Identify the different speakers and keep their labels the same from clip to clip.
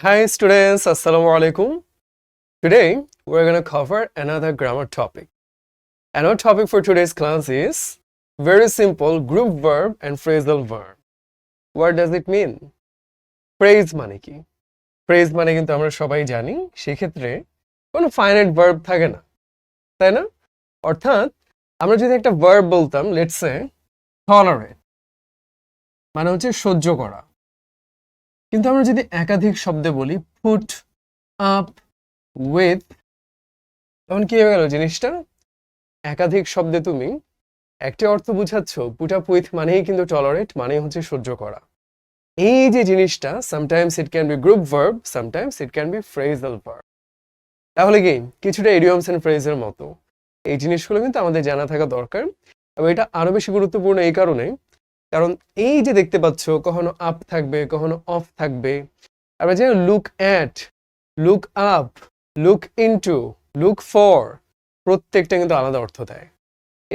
Speaker 1: Hi students, Assalamu alaikum. Today we're going to cover another grammar topic. And our topic for today's class is very simple group verb and phrasal verb. What does it mean? Phrase মানে কি? Phrase মানে কিন্তু আমরা সবাই জানি, সেই ক্ষেত্রে কোনো finite verb থাকে না, তাই না? অর্থাৎ আমরা যদি একটা verb বলতাম, let's say tolerate, মানে হচ্ছে সহ্য করা। কিন্তু আমরা যদি একাধিক শব্দে বলি put up with, তখন কি হয়ে গেল জিনিসটা? একাধিক শব্দে তুমি একটি অর্থ বুঝাচ্ছ, put up with মানেই কিন্তু tolerate মানেই হচ্ছে সহ্য করা। এই যে জিনিসটা, sometimes it can be group verb, sometimes it can be phrasal verb. তাহলে কি কিছুটা idioms and phrase এর মতো এই জিনিসগুলো কিন্তু আমাদের জানা থাকা দরকার। এবং এটা আরো বেশি গুরুত্বপূর্ণ এই কারণে, কারণ এই যে দেখতে পাচ্ছ কখনো আপ থাকবে, কখনো অফ থাকবে। আমরা জানি look at, look up, look into, look for, প্রত্যেকটা কিন্তু আলাদা অর্থ দেয়।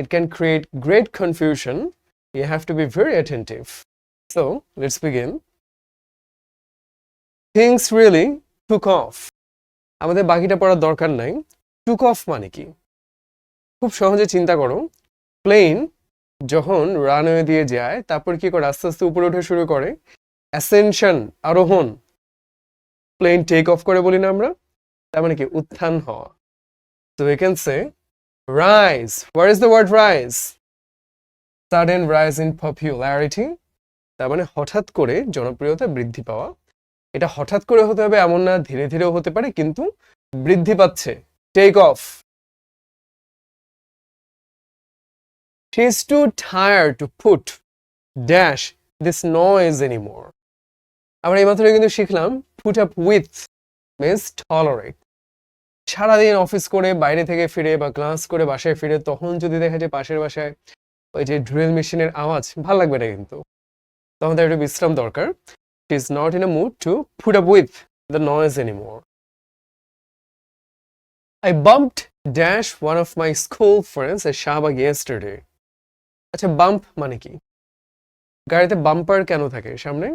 Speaker 1: It can create great confusion. You have to be very attentive. So, let's begin. Things really took off. আমাদের বাকিটা পড়ার দরকার নাই। Took off মানে কি? খুব সহজে চিন্তা করো, প্লেন যখন রানওয়ে দিয়ে যায়, তারপর কি করে আস্তে আস্তে উপরে উঠে শুরু করে, অ্যাসেনশন, আরোহণ। প্লেন টেক অফ করে বলি না আমরা, তার মানে কি উত্থান হওয়া। So we can say rise. What is the word rise? Sudden rise in popularity. তার মানে হঠাৎ করে জনপ্রিয়তা বৃদ্ধি পাওয়া। এটা হঠাৎ করে হতে হবে এমন না, ধীরে ধীরেও হতে পারে, কিন্তু বৃদ্ধি পাচ্ছে। Take off. She is too tired to put dash this noise anymore. আমরা এইমাত্র কিন্তু শিখলাম put up with means tolerate. সারাদিন অফিস করে বাইরে থেকে ফিরে বা ক্লাস করে বাসায় ফিরে তখন যদি দেখা যায় পাশের বাসায় ওই যে ড্রিল মেশিনের আওয়াজ, ভাল লাগবে না কিন্তু, তখন তার একটু বিশ্রাম দরকার। She is not in a mood to put up with the noise anymore. I bumped dash one of my school friends at Shahbag yesterday. আচ্ছা, বাম্প মানে কি? গাড়িতে বাম্পার কেন থাকে সামনে?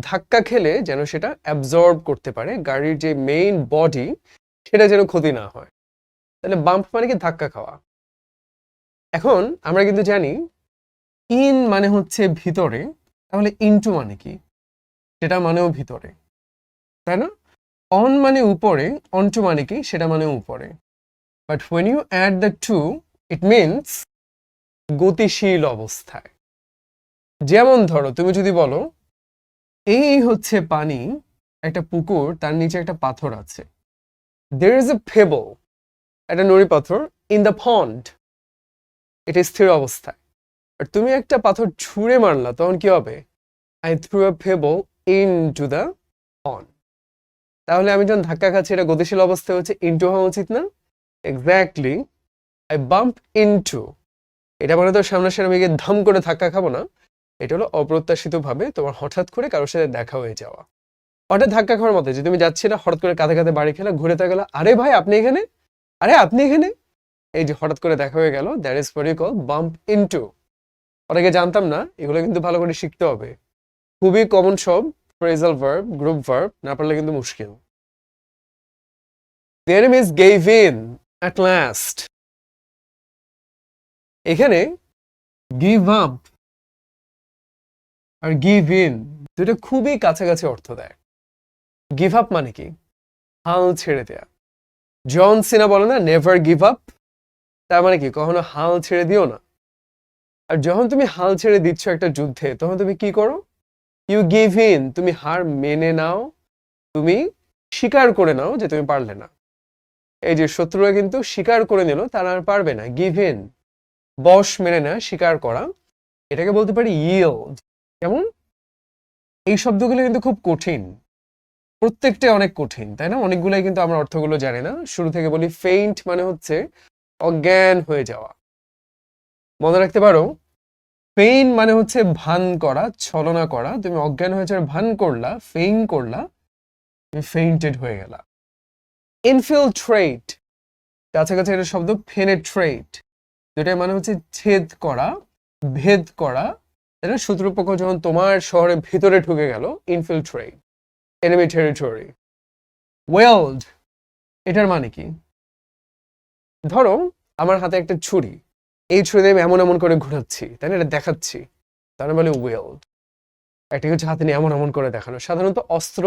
Speaker 1: ধাক্কা খেলে যেন সেটা অ্যাবজর্ব করতে পারে, গাড়ির যে মেইন বডি সেটা যেন ক্ষতি না হয়। তাহলে বাম্প মানে কি? ধাক্কা খাওয়া। এখন আমরা কিন্তু জানি ইন মানে হচ্ছে ভিতরে, তাহলে ইনটু মানে কি? সেটা মানেও ভিতরে, তাই না? অন মানে উপরে, অনটু মানে কি? সেটা মানেও উপরে। But when you add the two, it means গতিশীল অবস্থায়। যেমন ধরো তুমি যদি বলো এই হচ্ছে পানি, একটা পুকুর, তার নিচে একটা পাথর আছে। There is a pebble, একটা নুড়ি পাথর, in the pond, এটা স্থির অবস্থায়। আর তুমি একটা পাথর ছুঁড়ে মারলা, তখন কি হবে? I threw a pebble into the pond. তাহলে আমি যখন ধাক্কা খাচ্ছি এটা গতিশীল অবস্থায় হচ্ছে, ইনটু হওয়া উচিত না? এক্স্যাক্টলি, I bump into, এটা মানে তো সামনাসামনি গিয়ে ধাম করে ধাক্কা খাবো না, এটা হলো অপ্রত্যাশিত ভাবে তোমার হঠাৎ করে কারোর সাথে দেখা হয়ে যাওয়া। হঠাৎ ধাক্কা খাওয়ার মতো, যে তুমি যাচ্ছিলে হঠাৎ করে কাঁধে কাঁধে বাড়ি খেলা, ঘুরে তাকালে, আরে ভাই আপনি এখানে, আরে আপনি এখানে, এই যে হঠাৎ করে দেখা হয়ে গেল, that is what you call bump into. অনেকে জানতাম না, এগুলো কিন্তু ভালো করে শিখতে হবে। খুবই কমন সব ফ্রেজাল ভার্ব, গ্রুপ ভার্ব, না পারলে কিন্তু মুশকিল। The enemies gave in at last. এখানে গিভ আপ আর গিভ ইন দুটো খুবই কাছাকাছি অর্থ দেয়। গিভ আপ মানে কি? হাল ছেড়ে দেয়া। জন সিনা বলে না নেভার গিভ আপ, তার মানে কি? কখনো হাল ছেড়ে দিও না। আর যখন তুমি হাল ছেড়ে দিচ্ছ একটা যুদ্ধে, তখন তুমি কি করো? ইউ গিভ ইন, তুমি হার মেনে নাও, তুমি স্বীকার করে নাও যে তুমি পারলে না। এই যে শত্রুরা কিন্তু স্বীকার করে নিল তারা আর পারবে না, গিভ ইন, বশ মেনে নেওয়া, স্বীকার করা, এটাকে বলতে পারি yield। কেমন? এই শব্দগুলো কিন্তু খুব কঠিন, প্রত্যেকটা অনেক কঠিন, তাই না? অনেকগুলাই কিন্তু আমরা অর্থগুলো জানি না। শুরু থেকে বলি, ফেইন্ট মানে হচ্ছে অজ্ঞান হয়ে যাওয়া। মনে রাখতে পারো, ফেইন মানে হচ্ছে ভান করা, ছলনা করা। তুমি অজ্ঞান হয়ে যাওয়ার ভান করলা, ফেইন করলা, তুমি ফেইন্টেড হয়ে গেলা। ইনফিলট্রেট, কাছাকাছি একটা শব্দ, পেনেট্রেট, যেটার মানে হচ্ছে ছেদ করা, ভেদ করা। তাই না? শত্রুপক্ষ যখন তোমার শহরের ভিতরে ঢুকে গেল, ইনফিলট্রেট। enemy territory. Wield, এটার মানে কি? ধরো আমার হাতে একটা ছুরি, এই ছুরি দিয়ে আমি এমন এমন করে ঘোরাচ্ছি, তাই না, এটা দেখাচ্ছি, তার বলে wield। একটা কিছু হাতে নিয়ে এমন এমন করে দেখানো। সাধারণত অস্ত্র,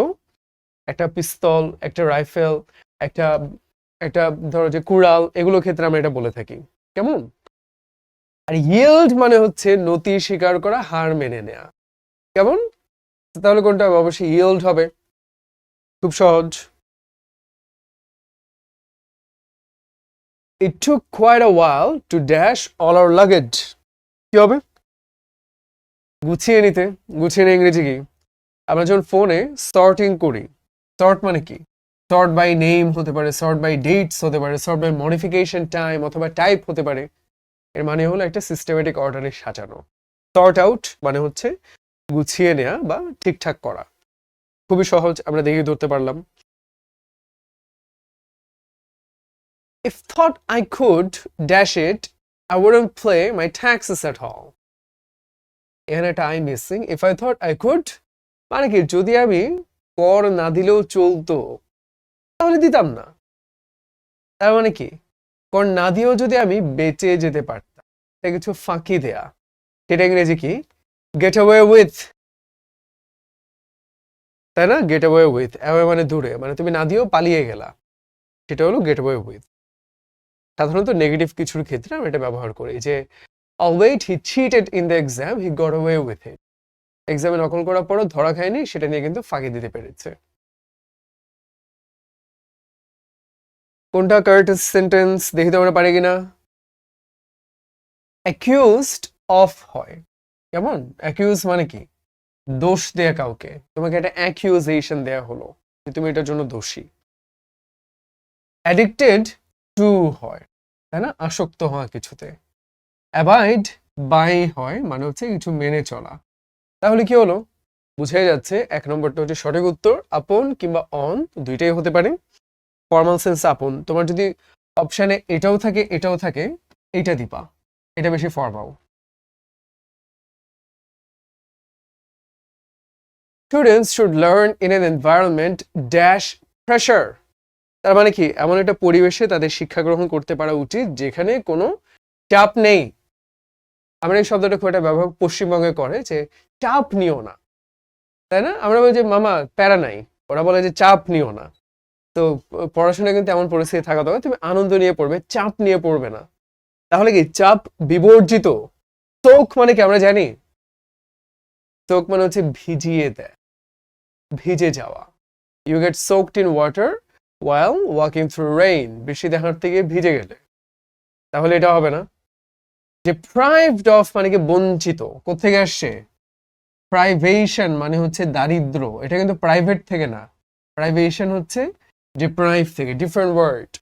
Speaker 1: একটা পিস্তল, একটা রাইফেল, একটা একটা ধরো যে কুড়াল, এগুলো ক্ষেত্রে আমরা এটা বলে থাকি। কেমন? আর yield মানে হচ্ছে নতি স্বীকার করা, হার মেনে নেয়া। কেমন? তাহলে কোনটা হবে? অবশ্যই yield হবে। খুব সহজ। It took quite a while to dash all our luggage. কি হবে? গুছিয়ে নিতে। গুছিয়ে নিয়ে ইংরেজি কি? আমরা যখন ফোনে সর্টিং করি, সর্ট মানে কি? সর্ট বাই নেম হতে পারে, সর্ট বাই ডেটস হতে পারে, সর্ট বাই মডিফিকেশন টাইম অথবা টাইপ হতে পারে। এর মানে হলো একটা সিস্টেমেটিক অর্ডারে সাজানো। সর্ট আউট মানে হচ্ছে গুছিয়ে নেওয়া বা ঠিকঠাক করা। খুবই সহজ, আমরা দেখে ধরতে পারলাম। If thought I could dash it, I wouldn't play my taxes at all. এখানে একটা I missing. If I thought I could মানে কি, যদি আমি কর না দিলেও চলতো তাহলে দিতাম না। তার মানে কি, কর না দিয়েও যদি আমি বেঁচে যেতে পারতাম, এটা কিছু ফাঁকি দেয়া, সেটা ইংরেজি কি? গেট অ্যাওয়ে উইথ, তাই না? গেট অ্যাওয়ে উইথ, অ্যাওয়ে মানে দূরে, মানে তুমি না দিয়েও পালিয়ে গেলা, সেটা হলো গেট অ্যাওয়ে উইথ। সাধারণত নেগেটিভ কিছুর ক্ষেত্রে আমরা এটা ব্যবহার করি, যে always he cheated in the exam, he got away with it. এক্সামে নকল করার পরও ধরা খায়নি, সেটা নিয়ে কিন্তু ফাঁকি দিতে পেরেছে। কোনটা কারেক্ট সেন্টেন্স দেখি তো আমরা পারি কিনা। অ্যাকিউজড অফ হয়, কেমন? অ্যাকিউজ মানে কি? দোষ দেয়া কাউকে, তোমাকে একটা অ্যাকিউজেশন দেয়া হলো যে তুমি এটার জন্য দোষী। অ্যাডিক্টেড টু হয়, তাই না? আসক্ত হওয়া কিছুতে। অ্যাভয়েড বাই হয়, মানে হচ্ছে কিছু মেনে চলা। তাহলে কি হলো? বুঝাই যাচ্ছে এক নম্বরটা হচ্ছে সঠিক উত্তর। আপন কিংবা অন দুইটাই হতে পারে। ফর্মাল সেন্স আপন, তোমার যদি অপশানে এটাও থাকে এটাও থাকে, এইটা দিবা, এটা বেশি formal. Students should learn in an environment dash pressure. তার মানে কি, এমন একটা পরিবেশে তাদের শিক্ষা গ্রহণ করতে পারা উচিত যেখানে কোনো চাপ নেই। আমরা এই শব্দটা খুব একটা ব্যবহার পশ্চিমবঙ্গে করে, যে চাপ নিও না, তাই না? আমরা বলি যে মামা প্যারা নাই, ওরা বলে যে চাপ নিও না। তো পড়াশোনায় কিন্তু এমন পরিস্থিতি থাকা দরকার, তুমি আনন্দ নিয়ে পড়বে, চাপ নিয়ে পড়বে না। তাহলে কি, চাপ বিবর্জিত। সোক মানে কি আমরা জানি? সোক মানে হচ্ছে ভিজিয়ে দেয়, ভিজে যাওয়া। You get soaked in water while walking through rain, বৃষ্টি দেখার থেকে ভিজে গেলে। তাহলে এটা হবে না। deprived of মানে কি বঞ্চিত, কোত্থেকে আসছে? প্রাইভেশন মানে হচ্ছে দারিদ্র, এটা কিন্তু প্রাইভেট থেকে না, প্রাইভেশন হচ্ছে ডিপ্রাইভ থেকে, ডিফারেন্ট ওয়ার্ড।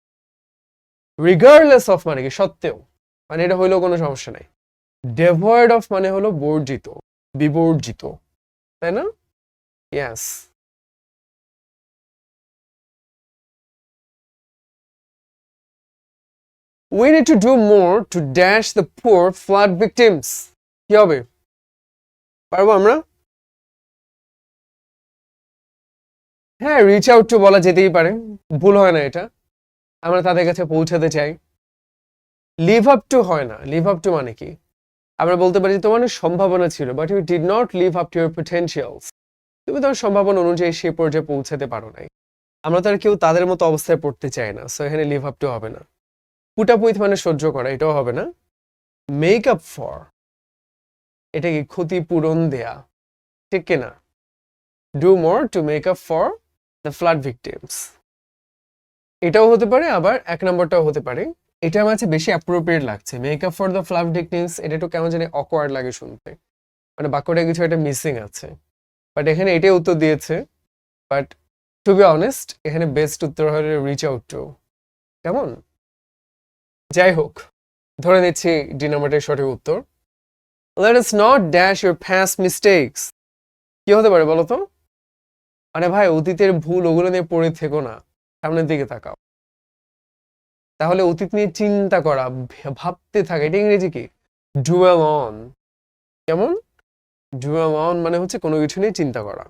Speaker 1: রিগার্ডলেস অফ মানে কি সত্ত্বেও, মানে এটা হইলেও কোনো সমস্যা নাই। ডেভয়েড অফ মানে হলো বর্জিত, বিবর্জিত, তাই না? ইয়াস। We need to do more to dash the poor flood victims. কি হবে? পারবো আমরা? হ্যাঁ, রিচ আউট টু বলা যেতেই পারে, ভুল হয় না এটা। আমরা তাদের কাছে পৌঁছাতে চাই। লিভ আপ টু হয় না। লিভ আপ টু মানে কি? আমরা বলতে পারি তোমার অনেক সম্ভাবনা ছিল, but you did not live up to your potentials. তুমি তোমার সম্ভাবনা অনুযায়ী সেই পর্যায়ে পৌঁছাতে পারো নাই। আমরা তো আর কেউ তাদের মতো অবস্থায় পড়তে চাই না, সো এখানে লিভ আপ টু হবে না। পুট আপ উইথ মানে সহ্য করা, এটাও হবে না। মেক আপ ফর, এটা কি ক্ষতিপূরণ দেয়া, ঠিক কিনা? Do more to make up for the flood victims, এটাও হতে পারে, আবার এক নম্বরটাও হতে পারে। এটা আমার কাছে বেশি অ্যাপ্রোপ্রিয়েট লাগছে। Make up for the flood victims, এটা একটু কেমন জানি অকওয়ার্ড লাগে শুনতে, মানে বাক্যটা কিছু একটা মিসিং আছে। বাট এখানে এটাই উত্তর দিয়েছে। বাট টু বি অনেস্ট, এখানে বেস্ট উত্তর হলো রিচ আউট টু। কেমন? যাই হোক, ধরে নিচ্ছি ডি নাম্বারটাই সঠিক উত্তর। Let us not dash your past mistakes. কি হতে পারে বলো তো? মানে ভাই, অতীতের ভুল ওগুলো নিয়ে পড়ে থেকো না, সামনের দিকে তাকাও। তাহলে অতীত নিয়ে চিন্তা করা, ভাবতে থাকা, এটা ইংরেজি কি? Dual on. কেমন? ডুয়েল অন মানে হচ্ছে কোনো কিছু নিয়ে চিন্তা করা।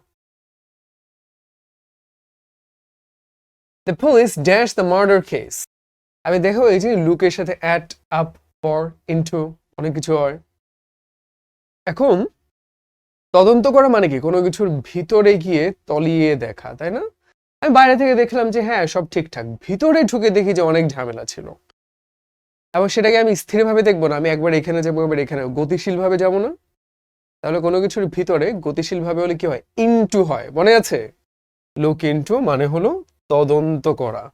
Speaker 1: The police dash the murder case. আমি দেখো এই যে লুকের সাথে অ্যাট, আপ, ফর, ইনটু অনেক কিছু হয়। এখন তদন্ত করা মানে কি কোনো কিছুর ভিতরে গিয়ে তলিয়ে দেখা, তাই না? আমি বাইরে থেকে দেখলাম যে হ্যাঁ সব ঠিকঠাক, ভিতরে ঢুকে দেখি যে অনেক ঝামেলা ছিল। এবং সেটাকে আমি স্থিরভাবে দেখবো না, আমি একবার এখানে যাবো একবার এখানে, গতিশীল ভাবে যাবো না। তাহলে কোনো কিছুর ভিতরে গতিশীল ভাবে হলে কি হয়? ইনটু হয়, মনে আছে? লুক ইনটু মানে হলো তদন্ত করা,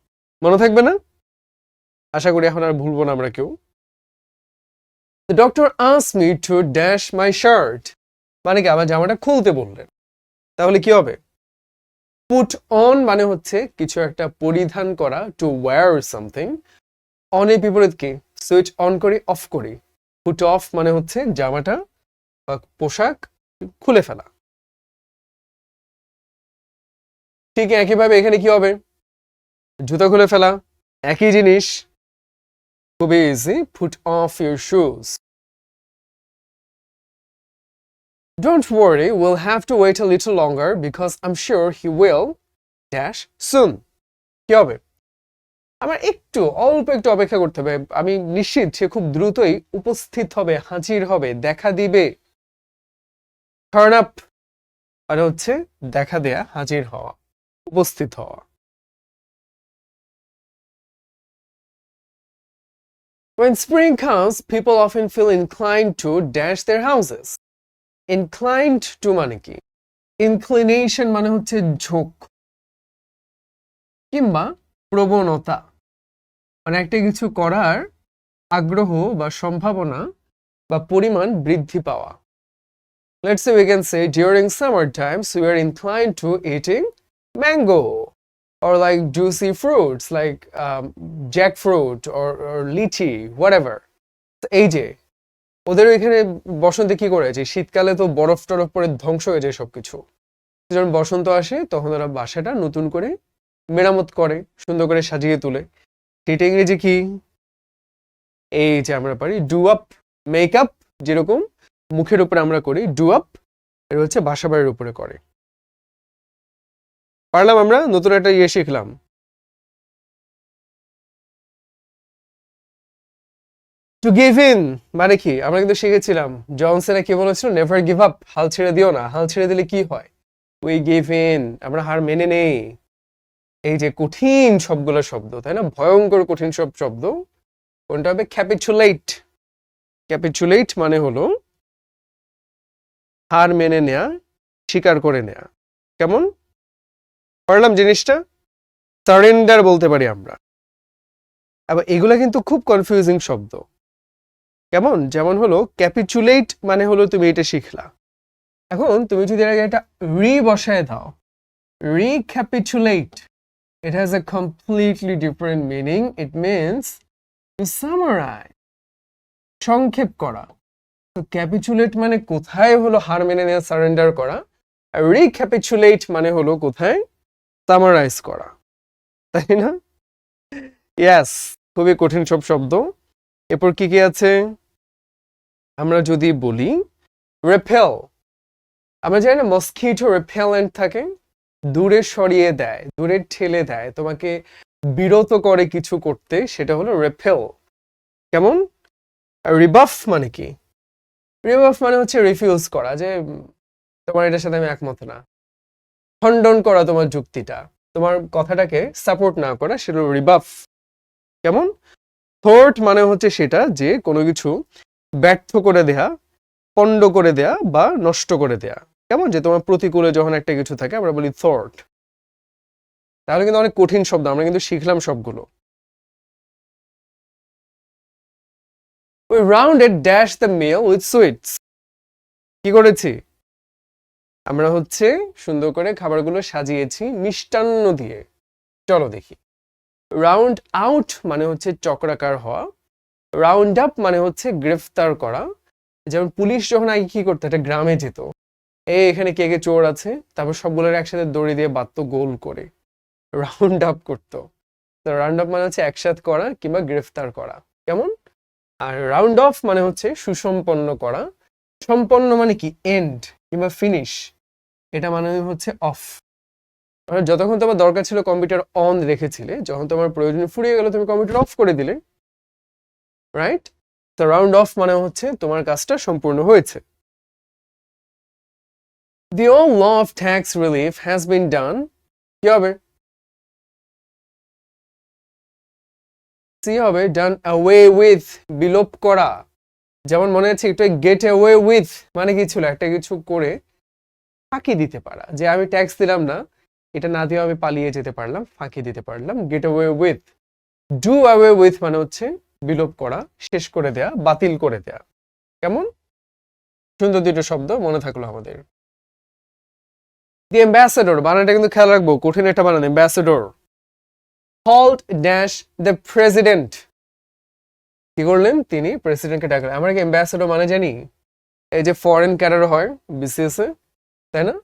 Speaker 1: মনে থাকবে না? আশা করি এখন আর ভুলবো না আমরা কেউ। The doctor asked me to dash my shirt, মানে কি আমার জামাটা খুলতে বললেন। তাহলে কি হবে? পুট অন মানে হচ্ছে কিছু একটা পরিধান করা, টু ওয়্যার সামথিং। অন এর বিপরীত কি? সুইচ অন করি, অফ করি। পুট অফ মানে হচ্ছে জামাটা বা পোশাক খুলে ফেলা। ঠিক একইভাবে এখানে কি হবে? জুতা খুলে ফেলা, একই জিনিস, খুবই easy. Put off your shoes. Don't worry, we'll have to wait a little longer because I'm sure he will dash soon. কি হবে? আমার অল্প একটু অপেক্ষা করতে হবে, আমি নিশ্চিত সে খুব দ্রুতই উপস্থিত হবে, হাজির হবে, দেখা দিবে। টার্ন আপ মানে হচ্ছে দেখা দেয়া, হাজির হওয়া, উপস্থিত হওয়া। When spring comes, people often feel inclined to dash their houses. Inclined to মানে কি? Inclination মানে হচ্ছে ঝোঁক কিংবা প্রবণতা, মানে একটা কিছু করার আগ্রহ বা সম্ভাবনা বা পরিমাণ বৃদ্ধি পাওয়া। Let's say we can say during summer times we are inclined to eating mango or like juicy fruits like jackfruit or lychee, whatever. এই যে ওদের এখানে বসন্তে কি করে, যে শীতকালে তো বরফ টরফ পরে ধ্বংস হয়ে যায় সবকিছু, যখন বসন্ত আসে তখন ওরা বাসাটা নতুন করে মেরামত করে, সুন্দর করে সাজিয়ে তোলে। এটা ইংরেজি কি? এই যে আমরা পারি ডু আপ, মেকআপ, যেরকম মুখের উপরে আমরা করি ডু আপ, এটা হচ্ছে বাসা বাড়ির উপরে করে। পারলাম আমরা নতুন একটা ইয়ে শিখলাম। টু গিভ ইন মানে কি? আমরা কিন্তু শিখেছিলাম জনসনে কি বলেছিল, নেভার গিভ আপ, হাল ছেড়ে দিও না। হাল ছেড়ে দিলে কি হয়? উই গিভ ইন, আমরা হার মেনে নেই। এই যে কঠিন সবগুলো শব্দ, তাই না? ভয়ঙ্কর কঠিন সব শব্দ। কোনটা হবে? ক্যাপিচুলেট। ক্যাপিচুলেট মানে হলো হার মেনে নেয়া, স্বীকার করে নেয়া। কেমন পারলাম জিনিসটা? সারেন্ডার বলতে পারি আমরা। আবার এগুলা কিন্তু খুব কনফিউজিং শব্দ। কেমন? যেমন হলো ক্যাপিচুলেট মানে হলো তুমি এটা শিখলা, এখন তুমি যদি আগে একটা রি বসায় দাও, recapitulate, it has a completely different meaning. It means to summarize, সংক্ষেপ করা। তো ক্যাপিচুলেট মানে কোথায় হলো হার মেনে নেওয়া, সারেন্ডার করা, আর রিক্যাপিচুলেট মানে হলো কোথায় সামারাইজ করা, তাই না? ইয়াস, খুবই কঠিন সব শব্দ। এরপর কি কি আছে? আমরা যদি বলি রেপেল, আমরা জানি না মসকিটো রেপেলেন্ট থাকে, দূরে সরিয়ে দেয়, দূরে ঠেলে দেয়, তোমাকে বিরত করে কিছু করতে, সেটা হলো রেপেল। কেমন? রিবাফ মানে কি? রিবাফ মানে হচ্ছে রিফিউজ করা, যে তোমার এটার সাথে আমি একমত না, খণ্ডন করা তোমার যুক্তিটা, তোমার কথাটাকে সাপোর্ট না করা, সেটা রিবাফ। কেমন? থোর্ট মানে হচ্ছে সেটা যে কোনো কিছু ব্যর্থ করে দেয়া, পণ্ড করে দেয়া বা নষ্ট করে দেয়া। কেমন? যে তোমার প্রতিকূলে যখন একটা কিছু থাকে আমরা বলি থোর্ট। তাহলে কিন্তু অনেক কঠিন শব্দ, আমরা কিন্তু শিখলাম সবগুলো। We rounded dash the meal with sweets. কি করেছি? আমরা হচ্ছে সুন্দর করে খাবারগুলো সাজিয়েছি মিষ্টান্ন দিয়ে। চলো দেখি। রাউন্ড আউট মানে হচ্ছে চক্রাকার হওয়া, রাউন্ড আপ মানে হচ্ছে গ্রেফতার করা। যেমন পুলিশ যখন আগে কি করতো, একটা গ্রামে যেত, এখানে কে কে চোর আছে, তারপর সবগুলোর একসাথে দড়ি দিয়ে বাঁধতো গোল করে, রাউন্ড আপ করতো। তো রাউন্ড আপ মানে হচ্ছে একসাথ করা কিংবা গ্রেফতার করা। কেমন? আর রাউন্ড অফ মানে হচ্ছে সুসম্পন্ন করা। সম্পন্ন মানে কি? এন্ড কিংবা ফিনিশ, এটা মানে হচ্ছে অফ। যতক্ষণ তোমার দরকার ছিল কম্পিউটার অন রেখেছিলে, যখন তোমার প্রয়োজন ফুরিয়ে গেল তুমি কম্পিউটার অফ করে দিলে, রাইট? তো রাউন্ড অফ মানে হচ্ছে তোমার কাজটা সম্পূর্ণ হয়েছে। The old law of tax relief has been done. কি হবে? সি হবে ডান অ্যাওয়ে উইথ, বিলোপ করা। যেমন মনে আছে একটু গেট অ্যাওয়ে উইথ মানে কি ছিল? একটা কিছু করে ফাঁকি দিতে পারা, যে আমি ট্যাক্স দিলাম না, এটা না দিয়ে আমি পালিয়ে যেতে পারলাম, ফাঁকি দিতে পারলাম। Gate away with. Do away with মানে হচ্ছে বিলোপ করা, শেষ করে দেয়া, বাতিল করে দেয়া। কেমন সুন্দর দুটো শব্দ, মনে থাকলো আমাদের। দি অ্যাম্বাসেডর বানানটা কিন্তু খেয়াল রাখবো, কঠিন একটা বানান। Ambassador called dash the president, কি করলেন? তিনি প্রেসিডেন্টকে ডাকলেন। আমরা কি অ্যাম্বাসেডর মানে জানি? এই যে ফরেন ক্যাডার হয় বিসিএস এ, তাই না?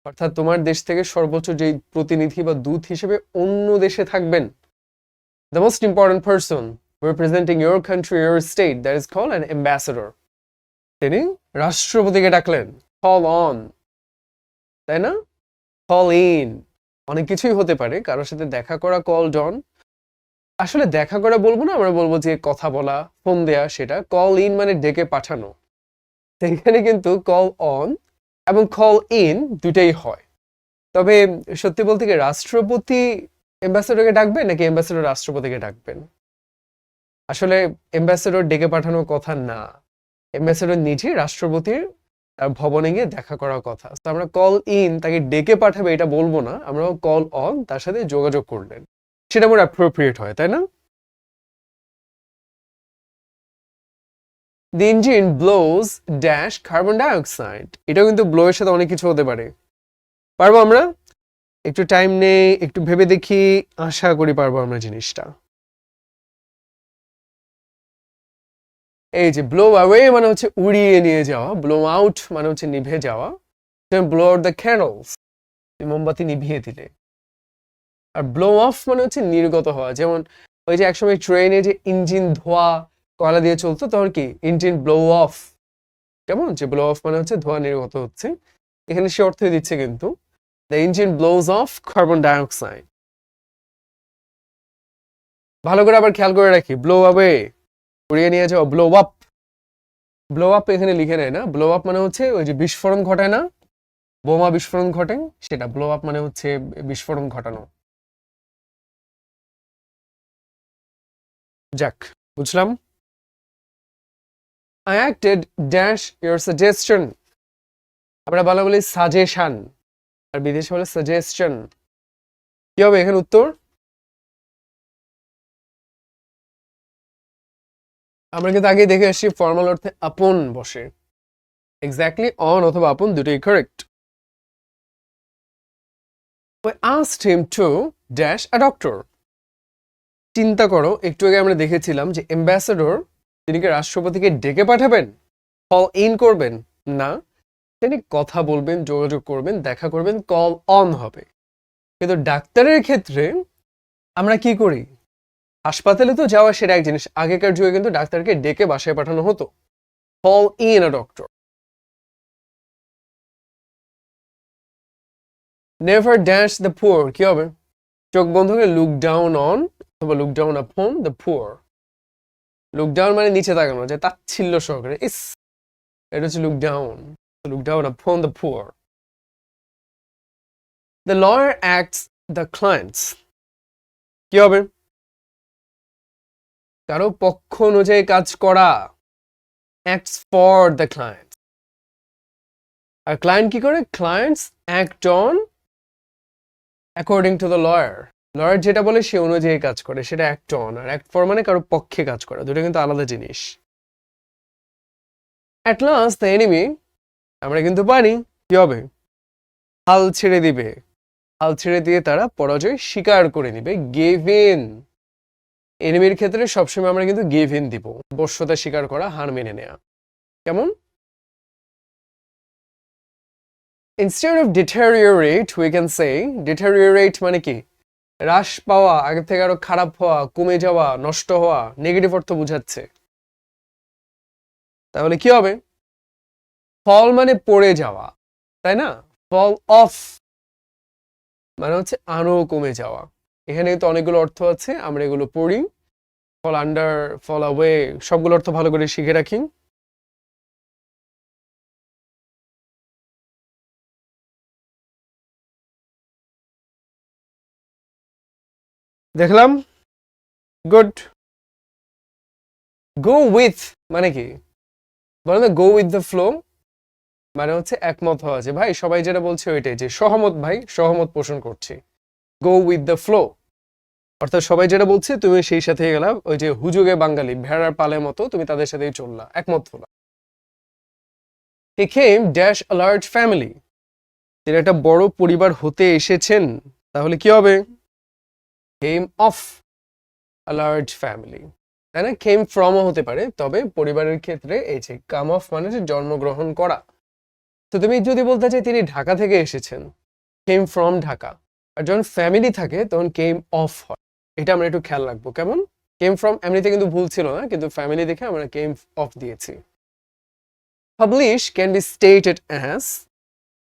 Speaker 1: অর্থাৎ তোমার দেশ থেকে সর্বোচ্চ যে প্রতিনিধি বা দূত হিসেবে অন্য দেশে থাকবেন, the most important person representing your country, your state, that is called an ambassador. তিনি রাষ্ট্রপতিকে ডাকলেন। call on, তাই না? call in, অনেক কিছুই হতে পারে। কারোর সাথে দেখা করা called on, আসলে দেখা করা বলবো না, আমরা বলবো যে কথা বলা, ফোন দেয়া, সেটা কল ইন মানে ডেকে পাঠানো। সেখানে কিন্তু কল অন এবং কল ইন দুটাই হয়। তবে সত্যি বলতে কি, রাষ্ট্রপতি অ্যাম্বাসেডরকে ডাকবেন নাকি অ্যাম্বাসেডর রাষ্ট্রপতিকে ডাকবেন? আসলে অ্যাম্বাসেডর ডেকে পাঠানোর কথা না, অ্যাম্বাসেডর নিজে রাষ্ট্রপতির ভবনে গিয়ে দেখা করার কথা। তো আমরা কল ইন, তাকে ডেকে পাঠাবে এটা বলবো না, আমরা কল অন, তার সাথে যোগাযোগ করলেন, সেটা মোর অ্যাপ্রোপ্রিয়েট হয়, তাই না? The engine blows dash carbon dioxide. এটাও কিন্তু ব্লো এর সাথে অনেক কিছু হতে পারে। পারবো আমরা? একটু টাইম নেই, একটু ভেবে দেখি, আশা করি পারবো আমরা জিনিসটা। এই যে ব্লো অ্যাওয়ে মানে হচ্ছে উড়িয়ে নিয়ে যাওয়া, ব্লো আউট মানে হচ্ছে নিভে যাওয়া। ব্লো আউট দ্য ক্যান্ডেলস, মোমবাতি নিভিয়ে দিলে। আর ব্লো অফ মানে হচ্ছে নির্গত হওয়া। যেমন ওই যে একসময় ট্রেনে যে ইঞ্জিন ধোয়া কয়লা দিয়ে চলতো, তখন কি ইঞ্জিন ব্লো অফ, কেমন? যে ব্লো অফ মানে হচ্ছে ধোঁয়া নির্গত হচ্ছে। এখানে সে অর্থই দিচ্ছে কিন্তু, the engine blows off carbon dioxide. ভালো করে আবার খেয়াল করে রাখি, ব্লো অ্যাওয়ে উড়িয়ে নিয়ে যাও, ব্লো আপ, ব্লো আপ এখানে লিখে নেয় না। ব্লো আপ মানে হচ্ছে ওই যে বিস্ফোরণ ঘটায় না, বোমা বিস্ফোরণ ঘটে, সেটা ব্লো আপ মানে হচ্ছে বিস্ফোরণ ঘটানো। যাক, বুঝলাম। I acted dash your suggestion, আমরা বাংলা বলি সাজেশন, আর বিদেশে বলে সাজেশন। কি হবে এখানে উত্তর? আমরা কিন্তু আগে দেখে আসছি ফর্মাল অর্থে আপন বসে, এক্স্যাক্টলি অন অথবা আপন দুটোই correct. We asked him to dash a doctor. চিন্তা করো, একটু আগে আমরা দেখেছিলাম যে অ্যাম্বাসেডর তিনি কি রাষ্ট্রপতিকে ডেকে পাঠাবেন, কল ইন করবেন? না, তিনি কথা বলবেন, যোগাযোগ করবেন, দেখা করবেন, কল অন হবে। কিন্তু ডাক্তারের ক্ষেত্রে আমরা কি করি? হাসপাতালে তো যাওয়া সেটা এক জিনিস, আগেকার যুগে কিন্তু ডাক্তারকে ডেকে বাসায় পাঠানো হতো, call in a doctor. Never dash the poor, কি হবে? চোখ বন্ধ করে লুক ডাউন অন অথবা look down upon the poor. Look down মানে নিচে তাকানো, যে তাচ্ছিল্য সহকারে, ইস, এটা হচ্ছে look down, look down upon the poor. The lawyer acts the clients, কি হবে? কারো পক্ষ অনুযায়ী কাজ করা, অ্যাক্টস ফর দ্য ক্লায়েন্ট। আর ক্লায়েন্ট কি করে? Clients act on according to the lawyer. Lawyer যেটা বলে সে অনুযায়ী কাজ করে, সেটা অ্যাক্ট অন। আর অ্যাক্ট ফর মানে কারো পক্ষে কাজ করা, দুটো কিন্তু আলাদা জিনিস। অ্যাট লাস্ট দ্য এনিমি, আমরা কিন্তু পারি, কি হবে? হাল ছেড়ে দিবে, হাল ছেড়ে দিয়ে তারা পরাজয় স্বীকার করে নিবে, গেভ ইন। এনিমির ক্ষেত্রে সবসময় আমরা কিন্তু গেভ ইন দিব, বশ্যতা স্বীকার করা, হার মেনে নেওয়া। কেমন? Instead of deteriorate we can say, deteriorate মানে কি? হ্রাস পাওয়া, আগের থেকে আরো খারাপ হওয়া, কমে যাওয়া, নষ্ট হওয়া, নেগেটিভ অর্থ বোঝাচ্ছে। তাহলে কি হবে? ফল মানে পড়ে যাওয়া, তাই না? ফল অফ মানে হচ্ছে আরো কমে যাওয়া। এখানে তো অনেকগুলো অর্থ আছে, আমরা এগুলো পড়ি। ফল আন্ডার, ফল অ্যাওয়ে, সবগুলো অর্থ ভালো করে শিখে রাখি। দেখলাম, গুড। গো উইথ মানে কি? বলো না, গো উইথ দ্য ফ্লো মানে হচ্ছে একমত হওয়া, যে ভাই সবাই যেটা বলছে ওইটাই, যে সহমত, ভাই সহমত পোষণ করছি। গো উইথ দ্য ফ্লো অর্থাৎ সবাই যেটা বলছে তুমি সেই সাথে গেলা, ওই যে হুজুগে বাঙালি ভেড়ার পালের মতো তুমি তাদের সাথেই চললা, একমত হলা। He came dash a large family, তিনি একটা বড় পরিবার হতে এসেছেন, তাহলে কি হবে? came of a large family, তাই না? came from ও হতে পারে, তবে পরিবারের ক্ষেত্রে এই যে come of মানে যে জন্মগ্রহণ করা। তো তুমি যদি বলতে চাই তিনি ঢাকা থেকে এসেছেন, came from ঢাকা। আর যখন ফ্যামিলি থাকে তখন came of হয়। এটা আমরা একটু খেয়াল রাখবো। কেমন? came from এমনিতে কিন্তু ভুল ছিল না, কিন্তু ফ্যামিলি দেখে আমরা came of দিয়েছি। publish can be stated as,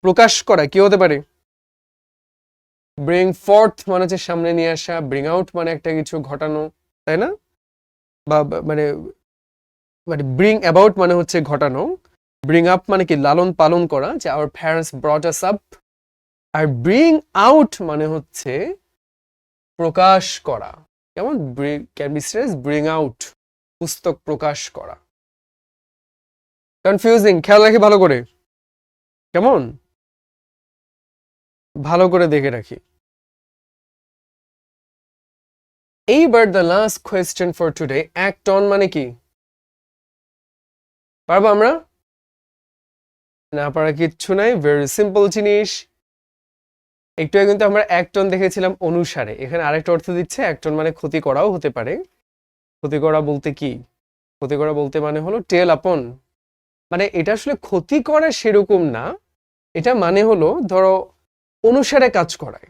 Speaker 1: প্রকাশ করা কি হতে পারে? bring forth মানে হচ্ছে সামনে নিয়ে আসা, bring out মানে একটা কিছু ঘটানো, তাই না? মানে মানে bring about মানে হচ্ছে ঘটানো, bring up মানে কি লালন পালন করা, যে our parents brought us up। R bring out মানে হচ্ছে প্রকাশ করা। কেমন? Can be stress bring out, পুস্তক প্রকাশ করা। কনফিউজিং, খেয়াল রাখি ভালো করে। কেমন? ভালো করে দেখে রাখি। এইবার the last question for today, act on মানে কি? পারবো আমরা? না পারা কিচ্ছু নাই, ভেরি সিম্পল জিনিস। একটু আগে কিন্তু আমরা অ্যাক্ট অন দেখেছিলাম অনুসারে, এখানে আরেকটা অর্থ দিচ্ছে, অ্যাক্ট অন মানে ক্ষতি করাও হতে পারে। ক্ষতি করা বলতে কি? ক্ষতি করা বলতে মানে হলো টেল আপন, মানে এটা আসলে ক্ষতি করা সেরকম না, এটা মানে হলো ধরো অনুসারে কাজ করায়।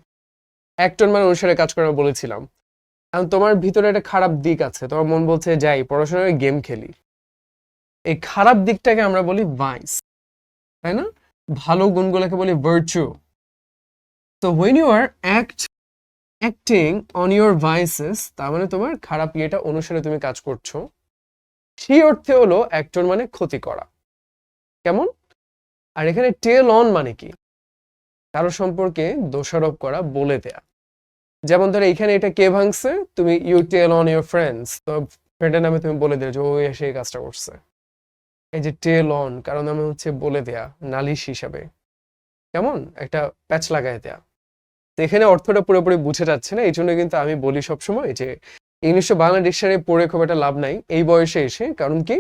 Speaker 1: অ্যাক্ট অন মানে অনুসারে কাজ করা বলেছিলাম। কারণ তোমার ভিতরে একটা খারাপ দিক আছে, তোমার মন বলছে যাই পড়াশোনায় গেম খেলি, এই খারাপ দিকটাকে আমরা বলি ভাইস, তাই না? ভালো গুণগুলোকে বলি ভার্চু। তো when you are acting on your vices, তার মানে তোমার খারাপ ইয়েটা অনুসারে তুমি কাজ করছো, সেই অর্থে হলো অ্যাক্টর মানে ক্ষতি করা। কেমন? আর এখানে টেল অন মানে কি? কারো সম্পর্কে দোষারোপ করা, বলে দেয়া। যেমন ধরো এখানে এটা কে ভাঙছে, তুমি you tell on your friends, তো ফ্রেন্ডের নামে তুমি বলে দেও যে ও এসে এই কাজটা করছে। এই যে টেল অন, কারণ নামে হচ্ছে বলে দেয়া, নালিশ হিসাবে। কেমন? একটা প্যাচ লাগায় দেয়া। তো এখানে অর্থটা পুরোপুরি বুঝে যাচ্ছে না, এই জন্য কিন্তু আমি বলি সবসময় যে ইংলিশ ও বাংলা ডিকশনারি পড়ে খুব একটা লাভ নাই এই বয়সে এসে। কারণ কি,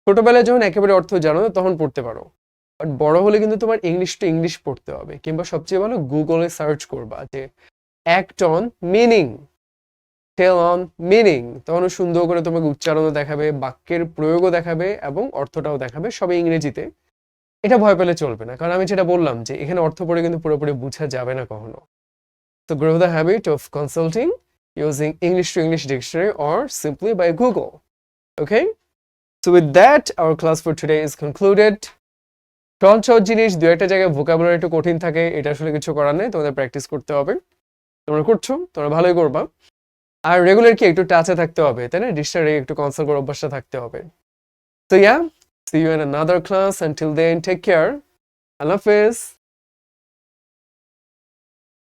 Speaker 1: ছোটবেলায় যখন একেবারে অর্থ জানো না তখন পড়তে পারো, বাট বড় হলে কিন্তু তোমার ইংলিশ টু ইংলিশ পড়তে হবে, কিংবা সবচেয়ে ভালো গুগলে সার্চ করবা যে act on meaning, tell on meaning, তখন সুন্দর করে তোমাকে উচ্চারণও দেখাবে, বাক্যের প্রয়োগও দেখাবে এবং অর্থটাও দেখাবে, সবে ইংরেজিতে। এটা ভয় পেলে চলবে না, কারণ আমি যেটা বললাম যে এখানে অর্থ পড়ে কিন্তু পুরোপুরি বোঝা যাবে না কখনো। So grow the habit of consulting using English to English dictionary or simply by Google. Okay? So with that, our class for today is concluded. সহজ সহজ জিনিস, দু একটা জায়গায় ভোকাবুলারি একটু কঠিন থাকে, এটা আসলে কিছু করার নেই, তোমাদের প্র্যাকটিস করতে হবে। তোমরা করছো, তোমরা ভালোই করবা। আর রেগুলার কি একটু টাচে থাকতে হবে, তাই না? ডিকশনারি একটু কনসাল্ট করার অভ্যাসটা থাকতে হবে। So yeah, see you in another class. Until then, take care. Allah Hafiz.